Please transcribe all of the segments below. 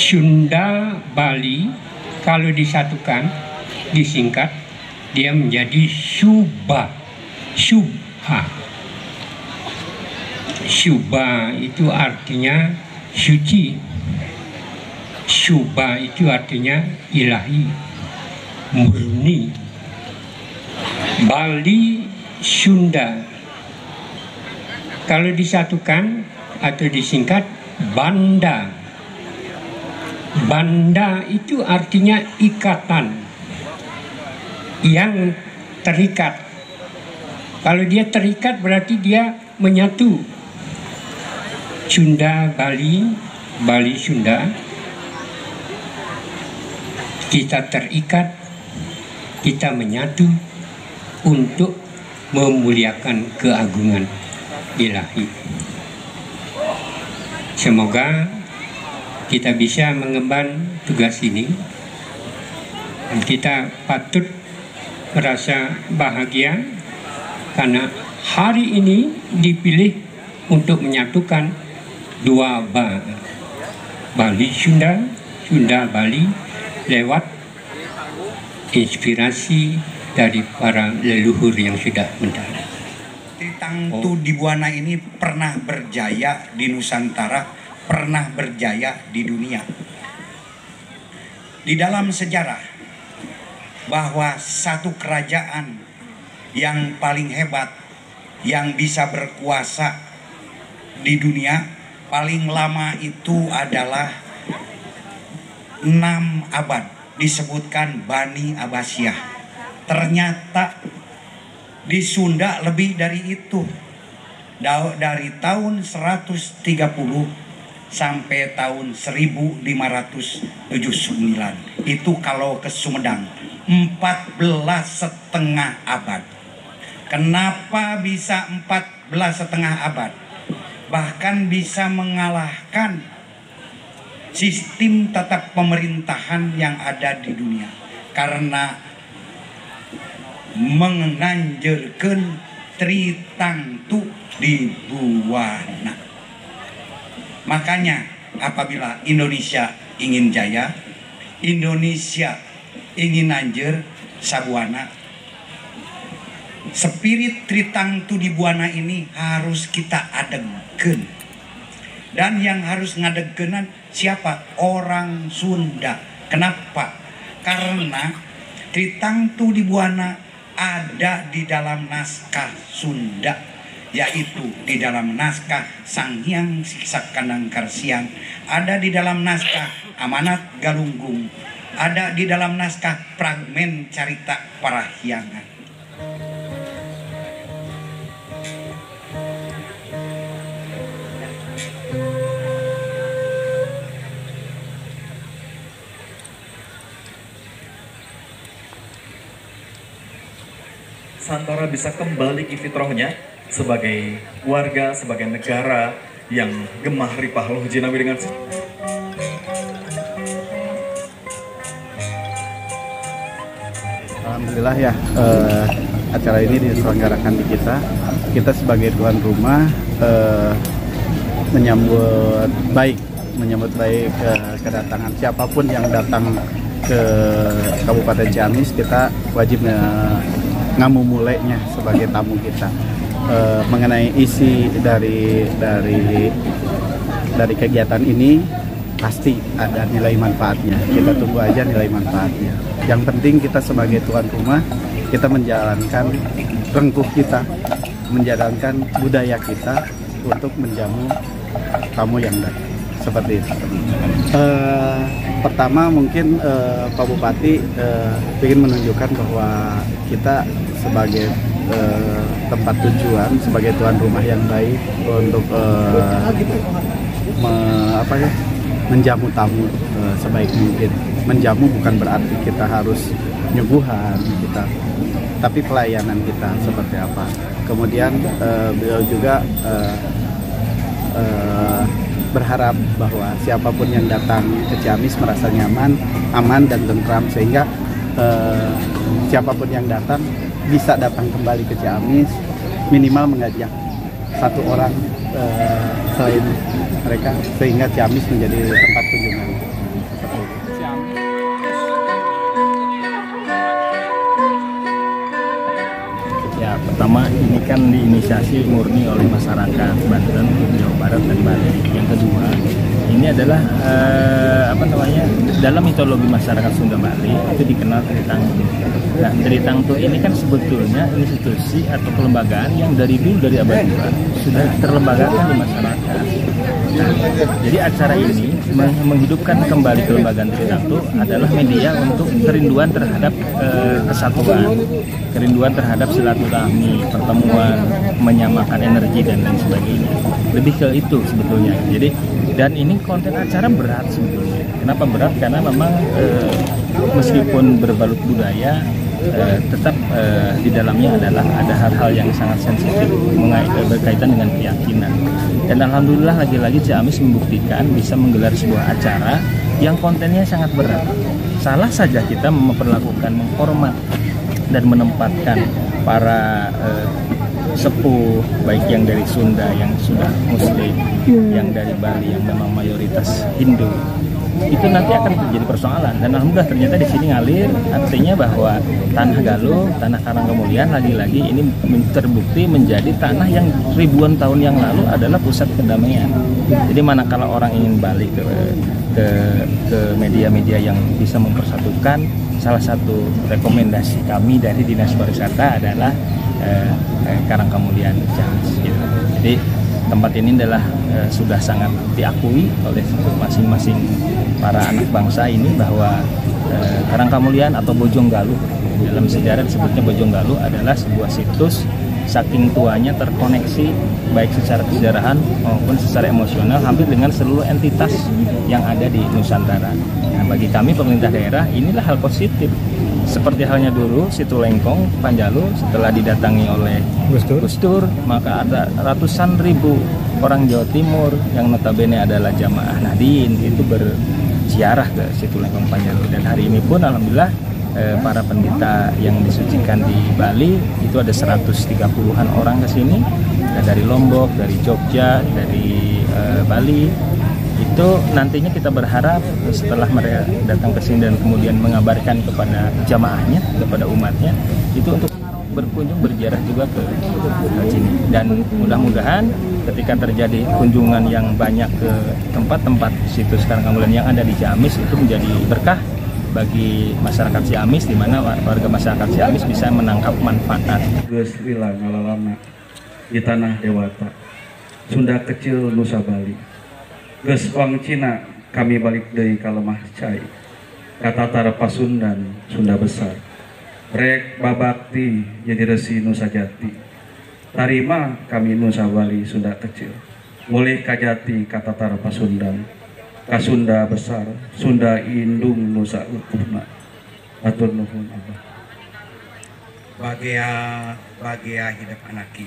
Sunda, Bali, kalau disatukan, disingkat, dia menjadi Subha. Subha. Subha itu artinya suci. Subha itu artinya ilahi, murni. Bali, Sunda, kalau disatukan atau disingkat Banda. Banda itu artinya ikatan, yang terikat. Kalau dia terikat berarti dia menyatu. Sunda, Bali, Bali, Sunda, kita terikat, kita menyatu untuk memuliakan keagungan ilahi. Semoga kita bisa mengemban tugas ini, dan kita patut merasa bahagia karena hari ini dipilih untuk menyatukan dua Bali Sunda, Sunda Bali, lewat inspirasi dari para leluhur yang sudah mendarat. Tritangtu Dibuana ini pernah berjaya di Nusantara, pernah berjaya di dunia. Di dalam sejarah, bahwa satu kerajaan yang paling hebat, yang bisa berkuasa di dunia, paling lama itu adalah 6 abad, disebutkan Bani Abbasiyah. Ternyata di Sunda lebih dari itu, dari tahun 130 sampai tahun 1579. Itu kalau ke Sumedang 14,5 abad. Kenapa bisa 14,5 abad? Bahkan bisa mengalahkan sistem tata pemerintahan yang ada di dunia, karena menganjurkan Tritangtu Dibuana. Makanya apabila Indonesia ingin jaya, Indonesia ingin anjur sabuana, spirit Tritangtu Dibuana ini harus kita adegkeun. Dan yang harus ngadegkeunan siapa? Orang Sunda. Kenapa? Karena Tritangtu Dibuana ada di dalam naskah Sunda, yaitu di dalam naskah Sang Hyang Siksa Kandang Karsian, ada di dalam naskah Amanat Galunggung, ada di dalam naskah Fragmen Carita Parahyangan. Nusantara bisa kembali ke fitrahnya sebagai warga, sebagai negara yang gemah ripah loh jinawi dengan Alhamdulillah ya, acara ini diselenggarakan di kita sebagai tuan rumah menyambut baik kedatangan siapapun yang datang ke Kabupaten Ciamis. Kita wajib ngamumulainya sebagai tamu kita. Mengenai isi dari kegiatan ini pasti ada nilai manfaatnya. Kita tunggu aja nilai manfaatnya. Yang penting kita sebagai tuan rumah, kita menjalankan rengkuh kita, menjalankan budaya kita untuk menjamu tamu yang datang. Seperti itu. Pertama mungkin Pak Bupati ingin menunjukkan bahwa kita sebagai tempat tujuan, sebagai tuan rumah yang baik untuk menjamu tamu sebaik mungkin. Menjamu bukan berarti kita harus nyuguhan kita, tapi pelayanan kita seperti apa. Kemudian beliau juga berharap bahwa siapapun yang datang ke Ciamis merasa nyaman, aman, dan tentram, sehingga siapapun yang datang bisa datang kembali ke Ciamis, minimal mengajak satu orang selain mereka, sehingga Ciamis menjadi tempat kunjungan. pertama ini kan diinisiasi murni oleh masyarakat Banten, Jawa Barat dan Bali. Yang kedua, ini adalah dalam mitologi masyarakat Sunda Bali itu dikenal Tritangtu. Nah, Tritangtu ini kan sebetulnya institusi atau kelembagaan yang dari dulu dari abad 2 sudah terlembagakan di masyarakat. Nah, jadi acara ini menghidupkan kembali kelembagaan Tritangtu adalah media untuk kerinduan terhadap kesatuan, kerinduan terhadap silaturahmi, pertemuan, menyamakan energi dan lain sebagainya. Lebih ke itu sebetulnya. Jadi dan ini konten acara berat sebetulnya. Kenapa berat? Karena memang meskipun berbalut budaya, tetap di dalamnya adalah ada hal-hal yang sangat sensitif berkaitan dengan keyakinan. Dan alhamdulillah lagi-lagi Ciamis membuktikan bisa menggelar sebuah acara yang kontennya sangat berat. Salah saja kita memperlakukan, menghormat dan menempatkan para sepuh, baik yang dari Sunda yang sudah Muslim, yang dari Bali yang memang mayoritas Hindu, itu nanti akan terjadi persoalan. Dan alhamdulillah ternyata di sini ngalir, artinya bahwa tanah Galuh, tanah Karangkemulian lagi-lagi ini terbukti menjadi tanah yang ribuan tahun yang lalu adalah pusat kedamaian. Jadi manakala orang ingin balik ke media-media yang bisa mempersatukan, salah satu rekomendasi kami dari Dinas Pariwisata adalah Karangkemulian Ciamis gitu. Jadi tempat ini adalah sudah sangat diakui oleh masing-masing para anak bangsa ini bahwa Karangkemulian atau Bojonggaluh dalam sejarah disebutnya Bojonggaluh adalah sebuah situs saking tuanya terkoneksi baik secara kesejarahan maupun secara emosional hampir dengan seluruh entitas yang ada di Nusantara. Nah, bagi kami pemerintah daerah inilah hal positif. Seperti halnya dulu Situ Lengkong, Panjalu setelah didatangi oleh Gus Dur, maka ada ratusan ribu orang Jawa Timur yang notabene adalah jamaah Nahdien itu berziarah ke Situ Lengkong Panjalu. Dan hari ini pun alhamdulillah para pendeta yang disucikan di Bali itu ada 130-an orang ke sini dari Lombok, dari Jogja, dari Bali. Itu nantinya kita berharap setelah mereka datang ke sini dan kemudian mengabarkan kepada jamaahnya, kepada umatnya, itu untuk berkunjung berziarah juga ke sini. Dan mudah-mudahan ketika terjadi kunjungan yang banyak ke tempat-tempat situs Karangkemulian yang ada di Ciamis itu menjadi berkah bagi masyarakat Ciamis, di mana warga masyarakat Ciamis bisa menangkap manfaat. Geus lila ngalalana di tanah Dewata, Sunda kecil Nusa Bali. Geus wang Cina kami balik deui ka lemah cai. Katatar Pasundan Sunda besar. Rek babakti jadi resi Nusa Jati. Tarima kami Nusa Bali Sunda kecil. Mulih kajati katatar Pasundan. Kasunda besar, Sunda indung Nusa utuhna. Atur nuhun Abah. Bagia hidup anaki.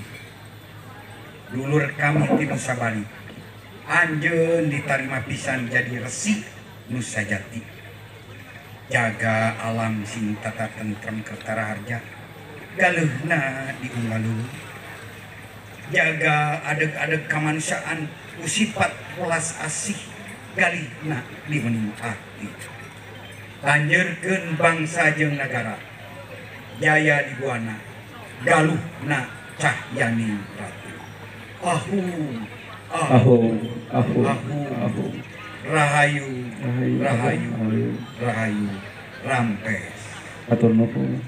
Dulur kami di Nusa Bali. Anjeun ditarima pisan jadi resi Nusa Jati. Jaga alam sing tata tentrem kertara harja. Galeuhna di Ungaluh. Jaga adeg-adeg kemanusiaan usifat welas asih. Galihna di menimati. Lanjurkeun bangsa jeung nagara. Jaya di buana. Galuhna cahyani ratu. Ahu. Rahayu. Rampes. Atur nuhun.